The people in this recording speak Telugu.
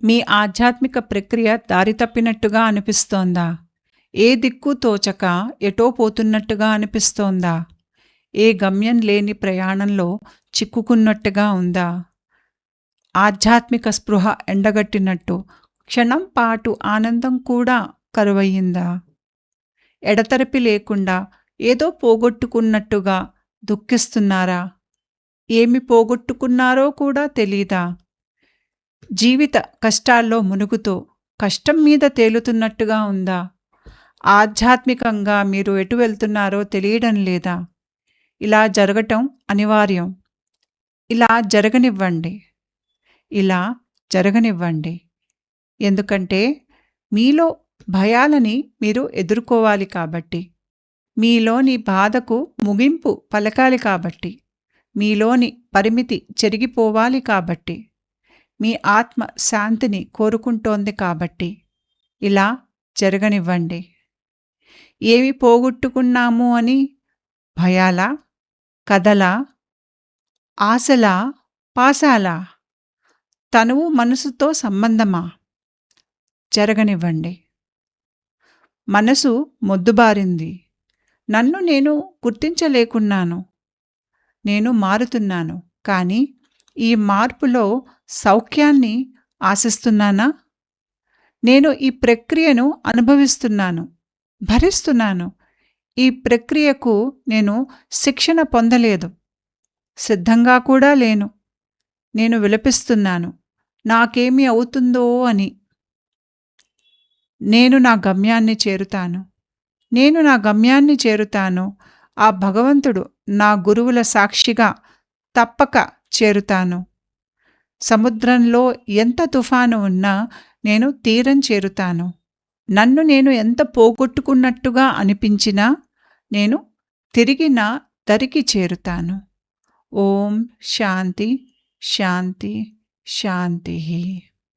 మీ ఆధ్యాత్మిక ప్రక్రియ దారి తప్పినట్టుగా అనిపిస్తోందా? ఏ దిక్కు తోచక ఎటో పోతున్నట్టుగా అనిపిస్తోందా? ఏ గమ్యం లేని ప్రయాణంలో చిక్కుకున్నట్టుగా ఉందా? ఆధ్యాత్మిక స్పృహ ఎండగట్టినట్టు క్షణం పాటు ఆనందం కూడా కరువయ్యిందా? ఎడతెరిపి లేకుండా ఏదో పోగొట్టుకున్నట్టుగా దుఃఖిస్తున్నారా? ఏమి పోగొట్టుకున్నారో కూడా తెలీదా? జీవిత కష్టాల్లో మునుగుతూ కష్టం మీద తేలుతున్నట్టుగా ఉందా? ఆధ్యాత్మికంగా మీరు ఎటు వెళ్తున్నారో తెలియడం లేదా? ఇలా జరగటం అనివార్యం. ఇలా జరగనివ్వండి. ఇలా జరగనివ్వండి. ఎందుకంటే మీలో భయాలని మీరు ఎదుర్కోవాలి కాబట్టి. మీలోని బాధకు ముగింపు పలకాలి కాబట్టి. మీలోని పరిమితి చెరిగిపోవాలి కాబట్టి. మీ ఆత్మ శాంతిని కోరుకుంటోంది కాబట్టి. ఇలా జరగనివ్వండి. ఏమి పోగొట్టుకున్నాము అని భయాలా? కథలా? ఆశలా? పాశాలా? తనువు మనసుతో సంబంధమా? జరగనివ్వండి. మనసు మొద్దుబారింది. నన్ను నేను గుర్తించలేకున్నాను. నేను మారుతున్నాను. కానీ ఈ మార్పులో సౌఖ్యాన్ని ఆశిస్తున్నానా? నేను ఈ ప్రక్రియను అనుభవిస్తున్నాను, భరిస్తున్నాను. ఈ ప్రక్రియకు నేను శిక్షణ పొందలేదు. సిద్ధంగా కూడా లేను. నేను విలపిస్తున్నాను. నాకేమి అవుతుందో అని. నేను నా గమ్యాన్ని చేరుతాను. నేను నా గమ్యాన్ని చేరుతాను. ఆ భగవంతుడు నా గురువుల సాక్షిగా తప్పక చేరుతాను. సముద్రంలో ఎంత తుఫాను ఉన్నా నేను తీరం చేరుతాను. నన్ను నేను ఎంత పోగొట్టుకున్నట్టుగా అనిపించినా నేను తిరిగి నా దరికి చేరుతాను. ఓం శాంతి శాంతి శాంతి.